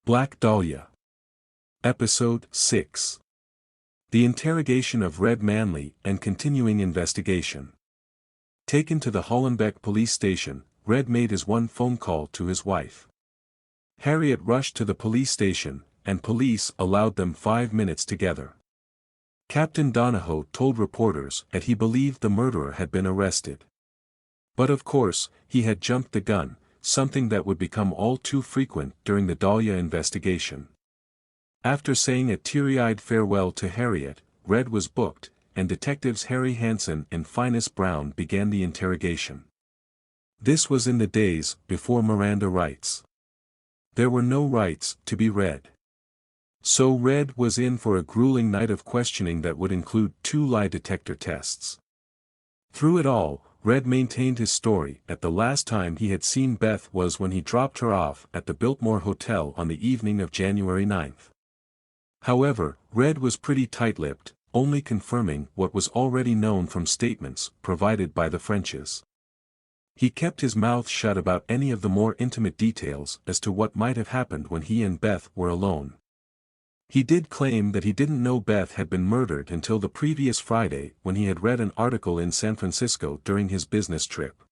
Black Dahlia. Episode 6. The interrogation of Red Manley and continuing investigation. Taken to the Hollenbeck police station, Red made his one phone call to his wife. Harriet rushed to the police station, and police allowed them 5 minutes together. Captain Donahoe told reporters that he believed the murderer had been arrested. But of course, he had jumped the gun, something that would become all too frequent during the Dahlia investigation. After saying a teary-eyed farewell to Harriet, Red was booked, and detectives Harry Hansen and Finis Brown began the interrogation. This was in the days before Miranda rights. There were no rights to be read. So Red was in for a grueling night of questioning that would include 2 lie detector tests. Through it all, Red maintained his story that the last time he had seen Beth was when he dropped her off at the Biltmore Hotel on the evening of January 9th. However, Red was pretty tight-lipped, only confirming what was already known from statements provided by the Frenches. He kept his mouth shut about any of the more intimate details as to what might have happened when he and Beth were alone. He did claim that he didn't know Beth had been murdered until the previous Friday when he had read an article in San Francisco during his business trip.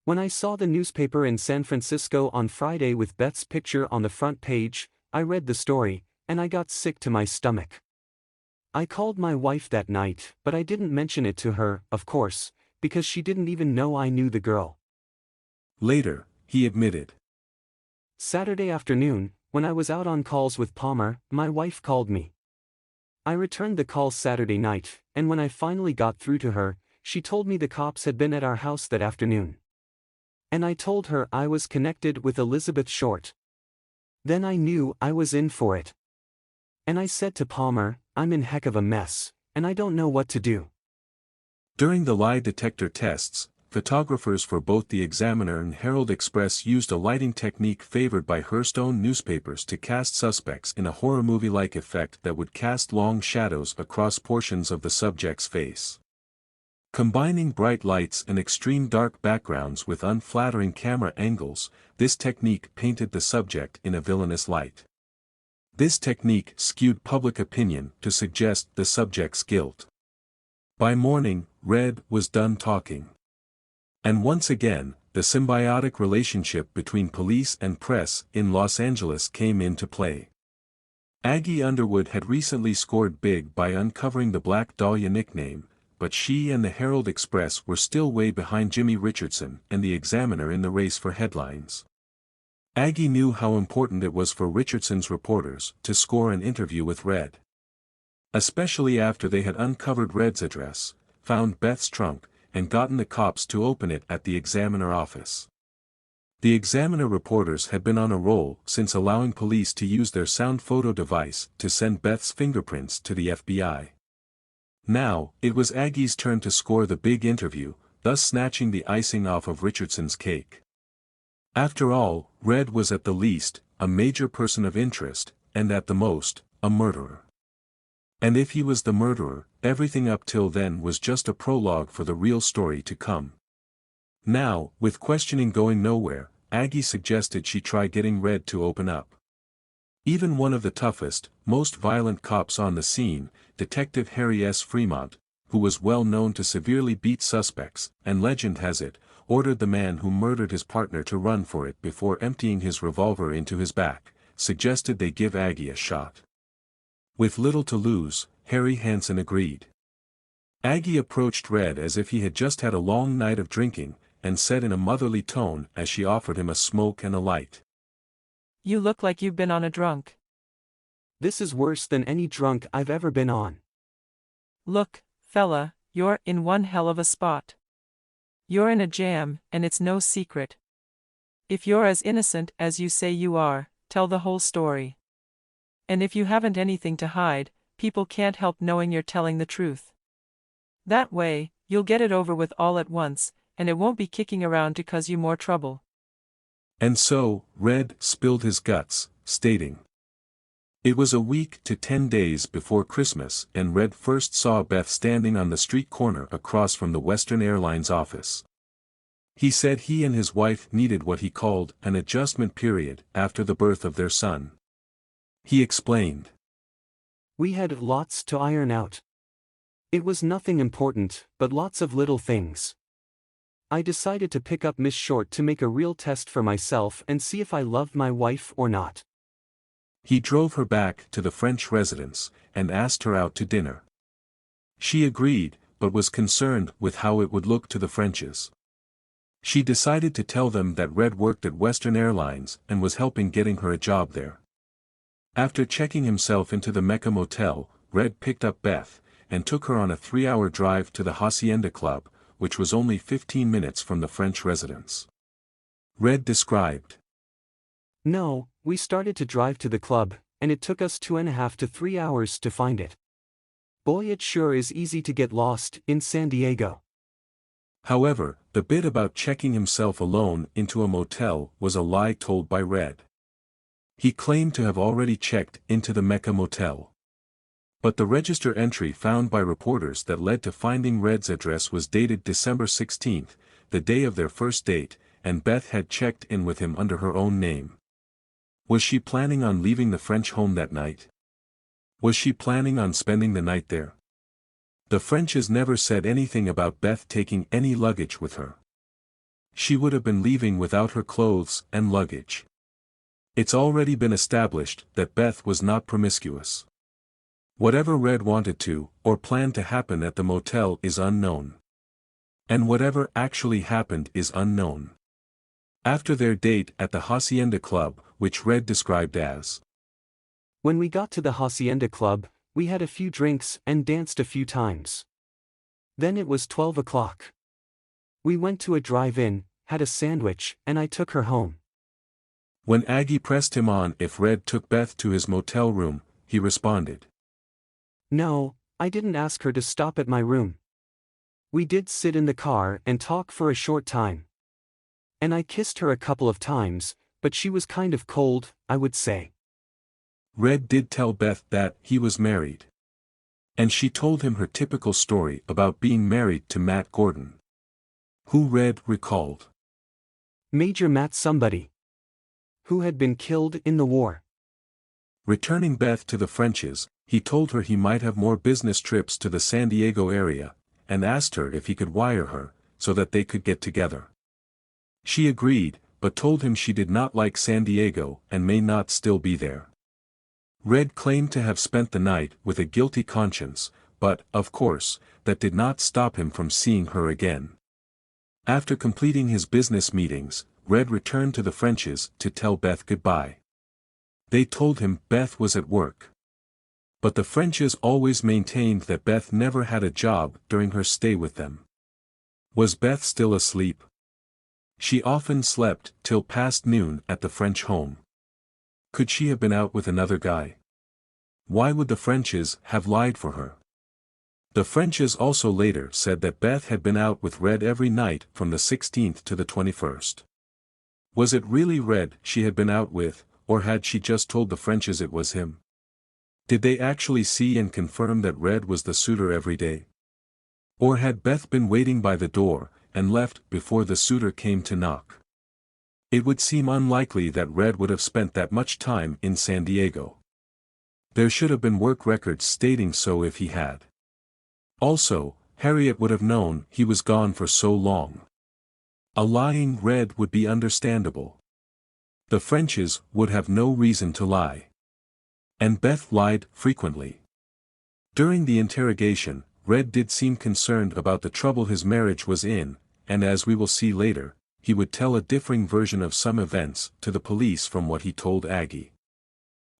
When I saw the newspaper in San Francisco on Friday with Beth's picture on the front page, I read the story, and I got sick to my stomach. I called my wife that night, but I didn't mention it to her, of course, because she didn't even know I knew the girl. Later, he admitted. Saturday afternoon, when I was out on calls with Palmer, my wife called me. I returned the call Saturday night, and when I finally got through to her, she told me the cops had been at our house that afternoon. And I told her I was connected with Elizabeth Short. Then I knew I was in for it. And I said to Palmer, I'm in heck of a mess, and I don't know what to do. During the lie detector tests, photographers for both the Examiner and Herald Express used a lighting technique favored by Hearst-owned newspapers to cast suspects in a horror movie-like effect that would cast long shadows across portions of the subject's face. Combining bright lights and extreme dark backgrounds with unflattering camera angles, this technique painted the subject in a villainous light. This technique skewed public opinion to suggest the subject's guilt. By morning, Red was done talking. And once again, the symbiotic relationship between police and press in Los Angeles came into play. Aggie Underwood had recently scored big by uncovering the Black Dahlia nickname, but she and the Herald Express were still way behind Jimmy Richardson and the Examiner in the race for headlines. Aggie knew how important it was for Richardson's reporters to score an interview with Red. Especially after they had uncovered Red's address, found Beth's trunk, and gotten the cops to open it at the Examiner office. The Examiner reporters had been on a roll since allowing police to use their sound photo device to send Beth's fingerprints to the FBI. Now, it was Aggie's turn to score the big interview, thus snatching the icing off of Richardson's cake. After all, Red was at the least, a major person of interest, and at the most, a murderer. And if he was the murderer, everything up till then was just a prologue for the real story to come. Now, with questioning going nowhere, Aggie suggested she try getting Red to open up. Even one of the toughest, most violent cops on the scene, Detective Harry S. Fremont, who was well known to severely beat suspects, and legend has it, ordered the man who murdered his partner to run for it before emptying his revolver into his back, suggested they give Aggie a shot. With little to lose, Harry Hansen agreed. Aggie approached Red as if he had just had a long night of drinking, and said in a motherly tone as she offered him a smoke and a light. You look like you've been on a drunk. This is worse than any drunk I've ever been on. Look, fella, you're in one hell of a spot. You're in a jam, and it's no secret. If you're as innocent as you say you are, tell the whole story. And if you haven't anything to hide, people can't help knowing you're telling the truth. That way, you'll get it over with all at once, and it won't be kicking around to cause you more trouble. And so, Red spilled his guts, stating. It was a week to 10 days before Christmas and Red first saw Beth standing on the street corner across from the Western Airlines office. He said he and his wife needed what he called an adjustment period after the birth of their son. He explained. We had lots to iron out. It was nothing important, but lots of little things. I decided to pick up Miss Short to make a real test for myself and see if I loved my wife or not. He drove her back to the French residence, and asked her out to dinner. She agreed, but was concerned with how it would look to the Frenches. She decided to tell them that Red worked at Western Airlines and was helping getting her a job there. After checking himself into the Mecca Motel, Red picked up Beth, and took her on a 3-hour drive to the Hacienda Club, which was only 15 minutes from the French residence. Red described. No, we started to drive to the club, and it took us 2.5 to 3 hours to find it. Boy, it sure is easy to get lost in San Diego. However, the bit about checking himself alone into a motel was a lie told by Red. He claimed to have already checked into the Mecca Motel. But the register entry found by reporters that led to finding Red's address was dated December 16, the day of their first date, and Beth had checked in with him under her own name. Was she planning on leaving the French home that night? Was she planning on spending the night there? The Frenches never said anything about Beth taking any luggage with her. She would have been leaving without her clothes and luggage. It's already been established that Beth was not promiscuous. Whatever Red wanted to, or planned to happen at the motel is unknown. And whatever actually happened is unknown. After their date at the Hacienda Club, which Red described as. When we got to the Hacienda Club, we had a few drinks and danced a few times. Then it was 12 o'clock. We went to a drive-in, had a sandwich, and I took her home. When Aggie pressed him on if Red took Beth to his motel room, he responded. No, I didn't ask her to stop at my room. We did sit in the car and talk for a short time. And I kissed her a couple of times, but she was kind of cold, I would say. Red did tell Beth that he was married. And she told him her typical story about being married to Matt Gordon. Who Red recalled. Major Matt somebody. Who had been killed in the war. Returning Beth to the Frenches, he told her he might have more business trips to the San Diego area, and asked her if he could wire her, so that they could get together. She agreed, but told him she did not like San Diego and may not still be there. Red claimed to have spent the night with a guilty conscience, but, of course, that did not stop him from seeing her again. After completing his business meetings, Red returned to the Frenches to tell Beth goodbye. They told him Beth was at work. But the Frenches always maintained that Beth never had a job during her stay with them. Was Beth still asleep? She often slept till past noon at the French home. Could she have been out with another guy? Why would the Frenches have lied for her? The Frenches also later said that Beth had been out with Red every night from the 16th to the 21st. Was it really Red she had been out with, or had she just told the Frenches it was him? Did they actually see and confirm that Red was the suitor every day? Or had Beth been waiting by the door, and left before the suitor came to knock? It would seem unlikely that Red would have spent that much time in San Diego. There should have been work records stating so if he had. Also, Harriet would have known he was gone for so long. A lying Red would be understandable. The Frenches would have no reason to lie. And Beth lied frequently. During the interrogation, Red did seem concerned about the trouble his marriage was in, and as we will see later, he would tell a differing version of some events to the police from what he told Aggie.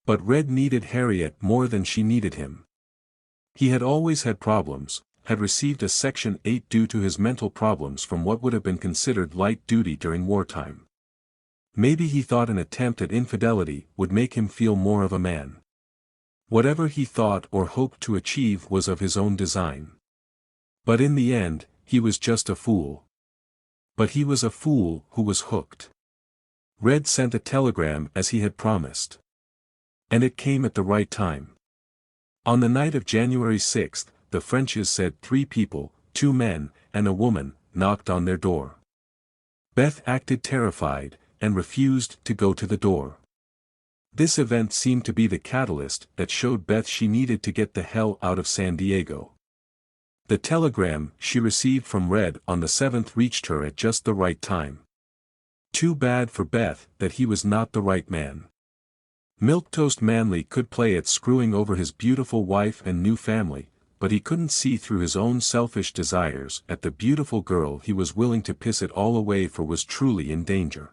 But Red needed Harriet more than she needed him. He had always had problems, had received a Section 8 due to his mental problems from what would have been considered light duty during wartime. Maybe he thought an attempt at infidelity would make him feel more of a man. Whatever he thought or hoped to achieve was of his own design. But in the end, he was just a fool. But he was a fool who was hooked. Red sent a telegram as he had promised. And it came at the right time. On the night of January 6th, the Frenches said 3 people, 2 men, and a woman, knocked on their door. Beth acted terrified, and refused to go to the door. This event seemed to be the catalyst that showed Beth she needed to get the hell out of San Diego. The telegram she received from Red on the 7th reached her at just the right time. Too bad for Beth that he was not the right man. Milquetoast Manley could play at screwing over his beautiful wife and new family, but he couldn't see through his own selfish desires at the beautiful girl he was willing to piss it all away for was truly in danger.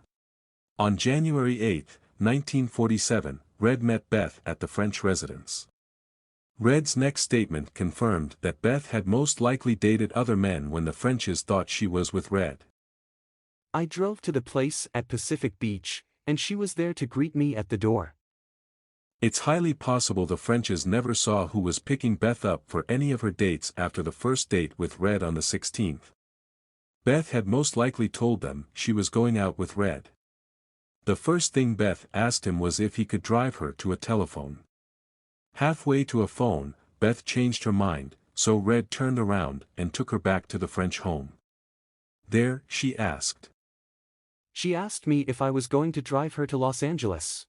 On January 8, 1947, Red met Beth at the French residence. Red's next statement confirmed that Beth had most likely dated other men when the Frenches thought she was with Red. I drove to the place at Pacific Beach, and she was there to greet me at the door. It's highly possible the Frenches never saw who was picking Beth up for any of her dates after the first date with Red on the 16th. Beth had most likely told them she was going out with Red. The first thing Beth asked him was if he could drive her to a telephone. Halfway to a phone, Beth changed her mind, so Red turned around and took her back to the French home. There, she asked. She asked me if I was going to drive her to Los Angeles.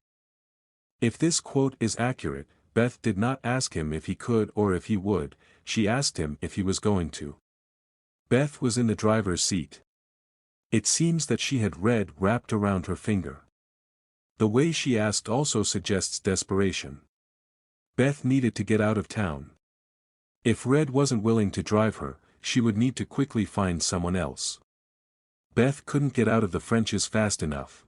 If this quote is accurate, Beth did not ask him if he could or if he would, she asked him if he was going to. Beth was in the driver's seat. It seems that she had Red wrapped around her finger. The way she asked also suggests desperation. Beth needed to get out of town. If Red wasn't willing to drive her, she would need to quickly find someone else. Beth couldn't get out of the Frenches fast enough.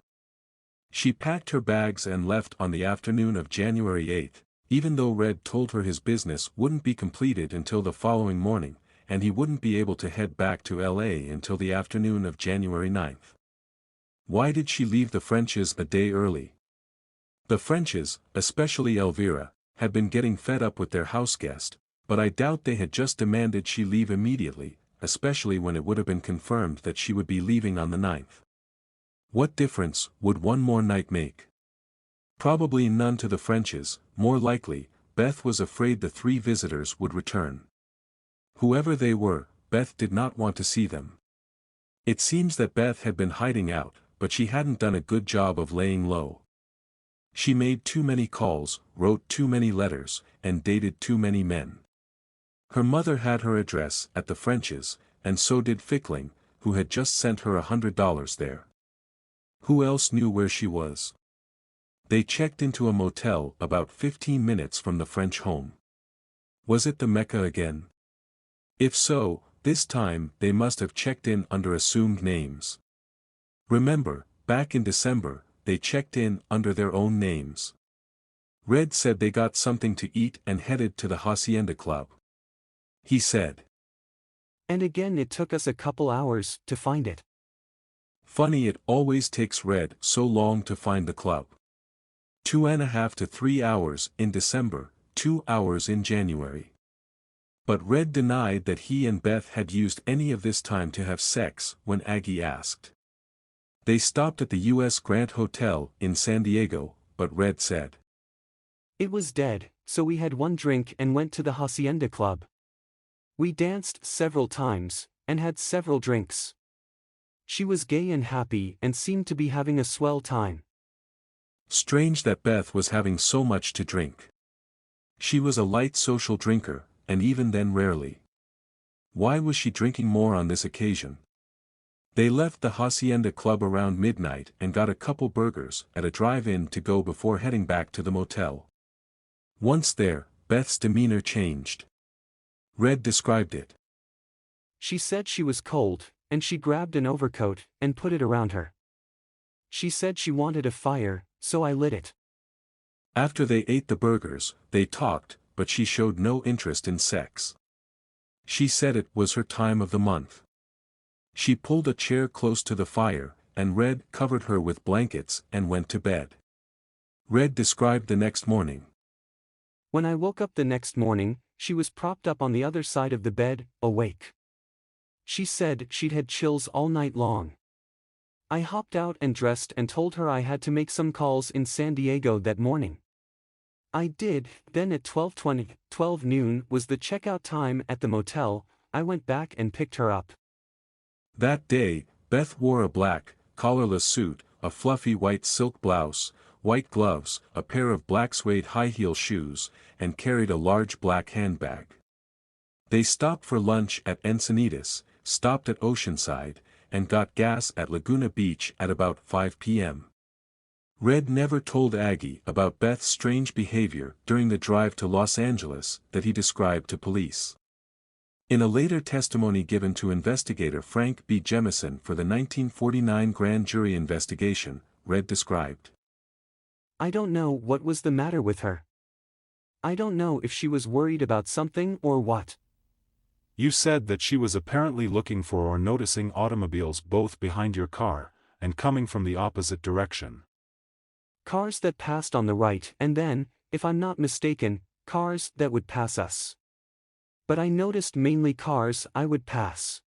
She packed her bags and left on the afternoon of January 8, even though Red told her his business wouldn't be completed until the following morning, and he wouldn't be able to head back to LA until the afternoon of January 9. Why did she leave the Frenches a day early? The Frenches, especially Elvira, had been getting fed up with their houseguest, but I doubt they had just demanded she leave immediately, especially when it would have been confirmed that she would be leaving on the 9th. What difference would one more night make? Probably none to the Frenches. More likely, Beth was afraid the three visitors would return. Whoever they were, Beth did not want to see them. It seems that Beth had been hiding out, but she hadn't done a good job of laying low. She made too many calls, wrote too many letters, and dated too many men. Her mother had her address at the Frenches, and so did Fickling, who had just sent her $100 there. Who else knew where she was? They checked into a motel about 15 minutes from the French home. Was it the Mecca again? If so, this time they must have checked in under assumed names. Remember, back in December, they checked in under their own names. Red said they got something to eat and headed to the Hacienda Club. He said. And again it took us a couple hours to find it. Funny it always takes Red so long to find the club. 2.5 to 3 hours in December, 2 hours in January. But Red denied that he and Beth had used any of this time to have sex when Aggie asked. They stopped at the U.S. Grant Hotel in San Diego, but Red said. It was dead, so we had one drink and went to the Hacienda Club. We danced several times, and had several drinks. She was gay and happy and seemed to be having a swell time. Strange that Beth was having so much to drink. She was a light social drinker, and even then rarely. Why was she drinking more on this occasion? They left the Hacienda Club around midnight and got a couple burgers at a drive-in to go before heading back to the motel. Once there, Beth's demeanor changed. Red described it. She said she was cold, and she grabbed an overcoat and put it around her. She said she wanted a fire, so I lit it. After they ate the burgers, they talked, but she showed no interest in sex. She said it was her time of the month. She pulled a chair close to the fire, and Red covered her with blankets and went to bed. Red described the next morning. When I woke up the next morning, she was propped up on the other side of the bed, awake. She said she'd had chills all night long. I hopped out and dressed and told her I had to make some calls in San Diego that morning. I did, then at 12 noon was the checkout time at the motel. I went back and picked her up. That day, Beth wore a black, collarless suit, a fluffy white silk blouse, white gloves, a pair of black suede high-heel shoes, and carried a large black handbag. They stopped for lunch at Encinitas, stopped at Oceanside, and got gas at Laguna Beach at about 5 p.m. Red never told Aggie about Beth's strange behavior during the drive to Los Angeles that he described to police. In a later testimony given to investigator Frank B. Jemison for the 1949 grand jury investigation, Red described, "I don't know what was the matter with her. I don't know if she was worried about something or what. You said that she was apparently looking for or noticing automobiles both behind your car, and coming from the opposite direction. Cars that passed on the right and then, if I'm not mistaken, cars that would pass us. But I noticed mainly cars I would pass.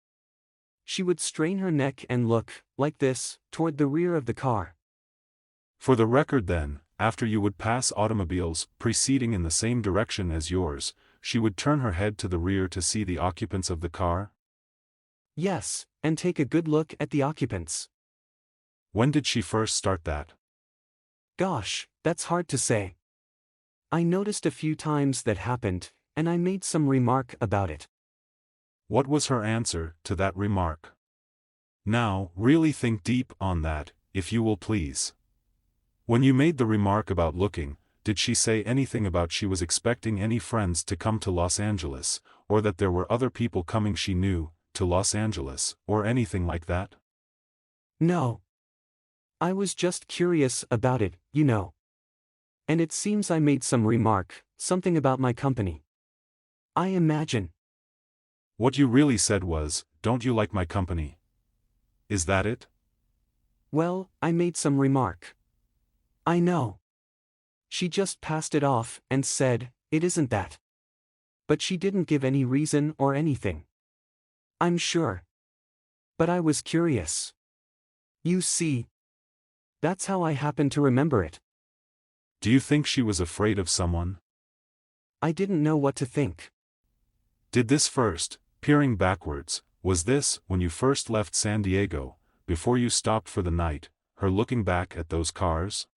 She would strain her neck and look, like this, toward the rear of the car. For the record then, after you would pass automobiles proceeding in the same direction as yours, she would turn her head to the rear to see the occupants of the car? Yes, and take a good look at the occupants." When did she first start that? Gosh, that's hard to say. I noticed a few times that happened, and I made some remark about it. What was her answer to that remark? Now, really think deep on that, if you will please. When you made the remark about looking, did she say anything about she was expecting any friends to come to Los Angeles, or that there were other people coming she knew, to Los Angeles, or anything like that? No. I was just curious about it, you know. And it seems I made some remark, something about my company. I imagine. What you really said was, "Don't you like my company?" Is that it? Well, I made some remark. I know. She just passed it off and said, "It isn't that." But she didn't give any reason or anything. I'm sure. But I was curious. You see. That's how I happen to remember it. Do you think she was afraid of someone? I didn't know what to think. Did this first, peering backwards, was this, when you first left San Diego, before you stopped for the night, her looking back at those cars?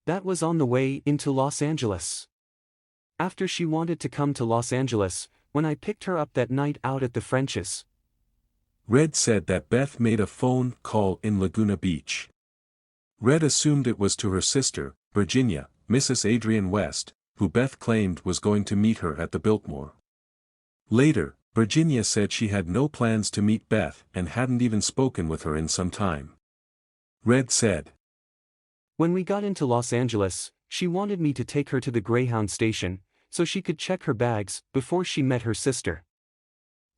That was on the way into Los Angeles. After she wanted to come to Los Angeles, when I picked her up that night out at the French's. Red said that Beth made a phone call in Laguna Beach. Red assumed it was to her sister, Virginia, Mrs. Adrian West, who Beth claimed was going to meet her at the Biltmore. Later, Virginia said she had no plans to meet Beth and hadn't even spoken with her in some time. Red said, "When we got into Los Angeles, she wanted me to take her to the Greyhound station, so she could check her bags before she met her sister.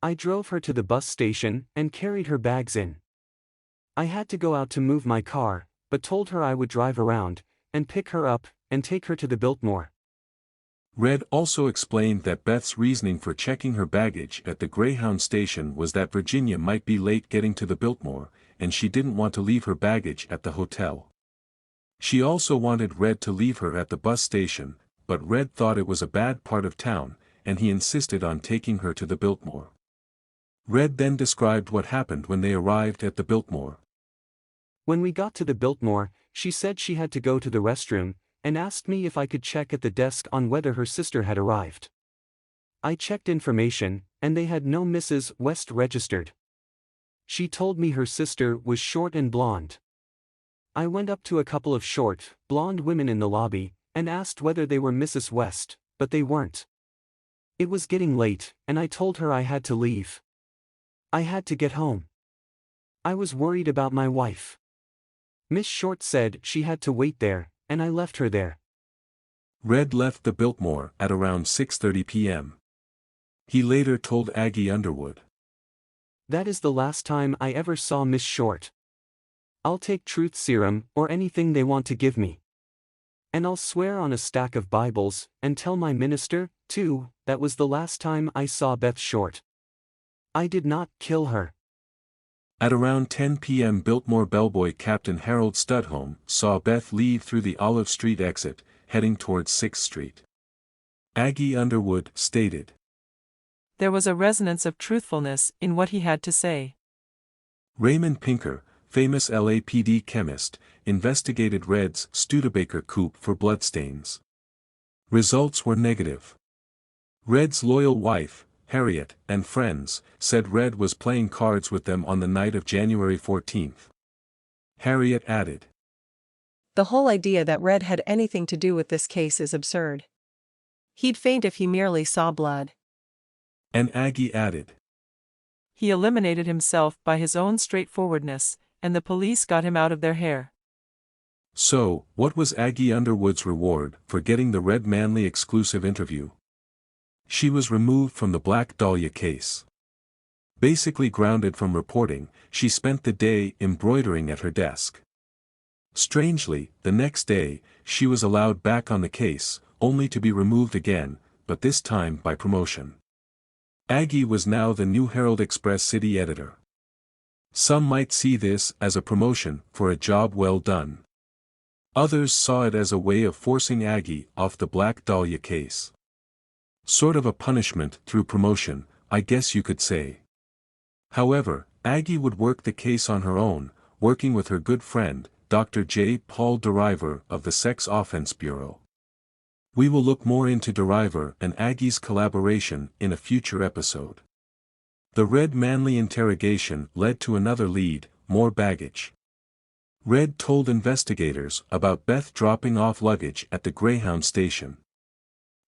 I drove her to the bus station and carried her bags in. I had to go out to move my car, but told her I would drive around, and pick her up, and take her to the Biltmore." Red also explained that Beth's reasoning for checking her baggage at the Greyhound station was that Virginia might be late getting to the Biltmore, and she didn't want to leave her baggage at the hotel. She also wanted Red to leave her at the bus station, but Red thought it was a bad part of town, and he insisted on taking her to the Biltmore. Red then described what happened when they arrived at the Biltmore. When we got to the Biltmore, she said she had to go to the restroom, and asked me if I could check at the desk on whether her sister had arrived. I checked information, and they had no Mrs. West registered. She told me her sister was short and blonde. I went up to a couple of short, blonde women in the lobby, and asked whether they were Mrs. West, but they weren't. It was getting late, and I told her I had to leave. I had to get home. I was worried about my wife. Miss Short said she had to wait there, and I left her there. Red left the Biltmore at around 6:30 p.m. He later told Aggie Underwood, "That is the last time I ever saw Miss Short. I'll take truth serum or anything they want to give me. And I'll swear on a stack of Bibles, and tell my minister, too, that was the last time I saw Beth Short. I did not kill her." At around 10 p.m. Biltmore bellboy Captain Harold Studholme saw Beth leave through the Olive Street exit, heading towards 6th Street. Aggie Underwood stated, There was a resonance of truthfulness in what he had to say. Raymond Pinker, famous LAPD chemist, investigated Red's Studebaker coupe for bloodstains. Results were negative. Red's loyal wife, Harriet, and friends, said Red was playing cards with them on the night of January 14th. Harriet added, "The whole idea that Red had anything to do with this case is absurd. He'd faint if he merely saw blood." And Aggie added, He eliminated himself by his own straightforwardness, and the police got him out of their hair. So, what was Aggie Underwood's reward for getting the Red Manley exclusive interview? She was removed from the Black Dahlia case. Basically grounded from reporting, she spent the day embroidering at her desk. Strangely, the next day, she was allowed back on the case, only to be removed again, but this time by promotion. Aggie was now the new Herald-Express city editor. Some might see this as a promotion for a job well done. Others saw it as a way of forcing Aggie off the Black Dahlia case. Sort of a punishment through promotion, I guess you could say. However, Aggie would work the case on her own, working with her good friend, Dr. J. Paul Deriver of the Sex Offense Bureau. We will look more into Deriver and Aggie's collaboration in a future episode. The Red Manley interrogation led to another lead, more baggage. Red told investigators about Beth dropping off luggage at the Greyhound station.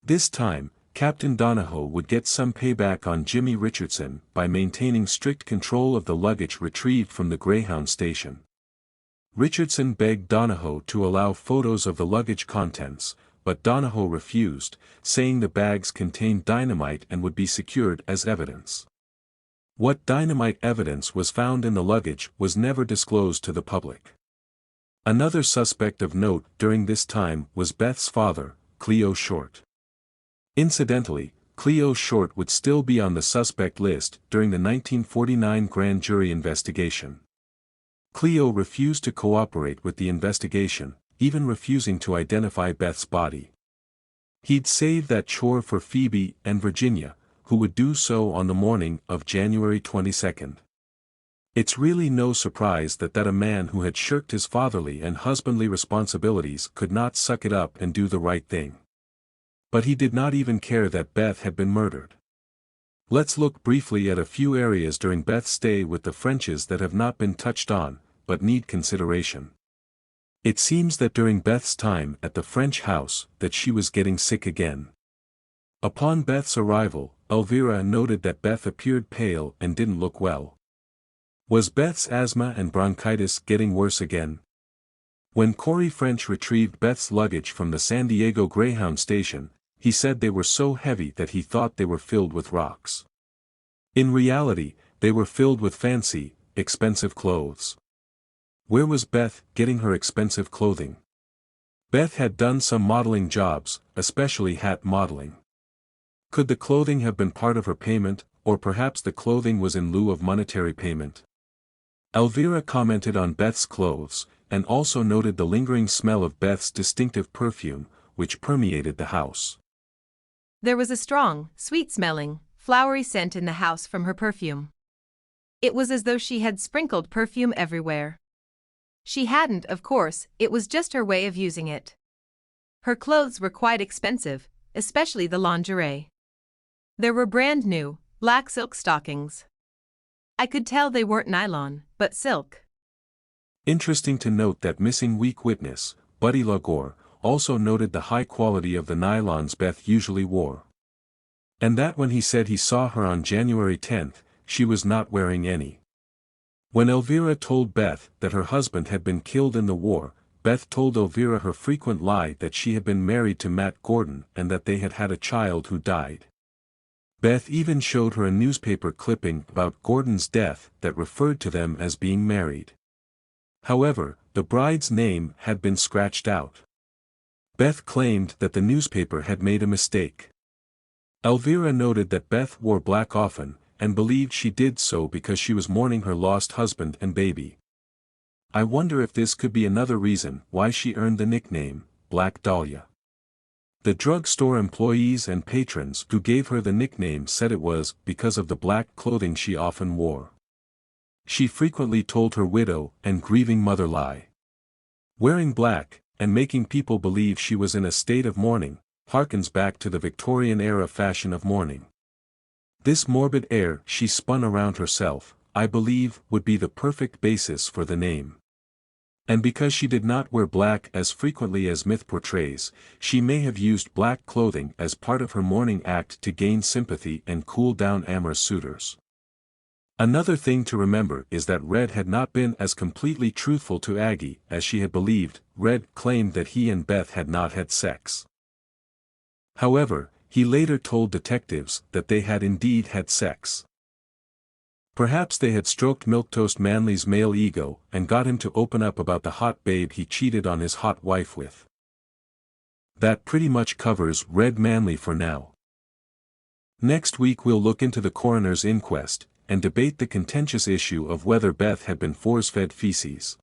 This time, Captain Donahoe would get some payback on Jimmy Richardson by maintaining strict control of the luggage retrieved from the Greyhound station. Richardson begged Donahoe to allow photos of the luggage contents, but Donahoe refused, saying the bags contained dynamite and would be secured as evidence. What dynamite evidence was found in the luggage was never disclosed to the public. Another suspect of note during this time was Beth's father, Cleo Short. Incidentally, Cleo Short would still be on the suspect list during the 1949 grand jury investigation. Cleo refused to cooperate with the investigation, even refusing to identify Beth's body. He'd save that chore for Phoebe and Virginia, who would do so on the morning of January 22nd. It's really no surprise that a man who had shirked his fatherly and husbandly responsibilities could not suck it up and do the right thing. But he did not even care that Beth had been murdered. Let's look briefly at a few areas during Beth's stay with the Frenches that have not been touched on, but need consideration. It seems that during Beth's time at the French house that she was getting sick again. Upon Beth's arrival, Elvira noted that Beth appeared pale and didn't look well. Was Beth's asthma and bronchitis getting worse again? When Corey French retrieved Beth's luggage from the San Diego Greyhound station, he said they were so heavy that he thought they were filled with rocks. In reality, they were filled with fancy, expensive clothes. Where was Beth getting her expensive clothing? Beth had done some modeling jobs, especially hat modeling. Could the clothing have been part of her payment, or perhaps the clothing was in lieu of monetary payment? Elvira commented on Beth's clothes, and also noted the lingering smell of Beth's distinctive perfume, which permeated the house. There was a strong, sweet-smelling, flowery scent in the house from her perfume. It was as though she had sprinkled perfume everywhere. She hadn't, of course, it was just her way of using it. Her clothes were quite expensive, especially the lingerie. There were brand new, black silk stockings. I could tell they weren't nylon, but silk. Interesting to note that missing weak witness, Buddy Lagore, also noted the high quality of the nylons Beth usually wore. And that when he said he saw her on January 10th, she was not wearing any. When Elvira told Beth that her husband had been killed in the war, Beth told Elvira her frequent lie that she had been married to Matt Gordon and that they had had a child who died. Beth even showed her a newspaper clipping about Gordon's death that referred to them as being married. However, the bride's name had been scratched out. Beth claimed that the newspaper had made a mistake. Elvira noted that Beth wore black often, and believed she did so because she was mourning her lost husband and baby. I wonder if this could be another reason why she earned the nickname, Black Dahlia. The drugstore employees and patrons who gave her the nickname said it was because of the black clothing she often wore. she frequently told her widow and grieving mother lie. Wearing black, and making people believe she was in a state of mourning, harkens back to the Victorian-era fashion of mourning. This morbid air she spun around herself, I believe, would be the perfect basis for the name. And because she did not wear black as frequently as myth portrays, she may have used black clothing as part of her mourning act to gain sympathy and cool down amorous suitors. Another thing to remember is that Red had not been as completely truthful to Aggie as she had believed. Red claimed that he and Beth had not had sex. However, he later told detectives that they had indeed had sex. Perhaps they had stroked Milquetoast Manley's male ego and got him to open up about the hot babe he cheated on his hot wife with. That pretty much covers Red Manley for now. Next week we'll look into the coroner's inquest and debate the contentious issue of whether Beth had been force-fed feces.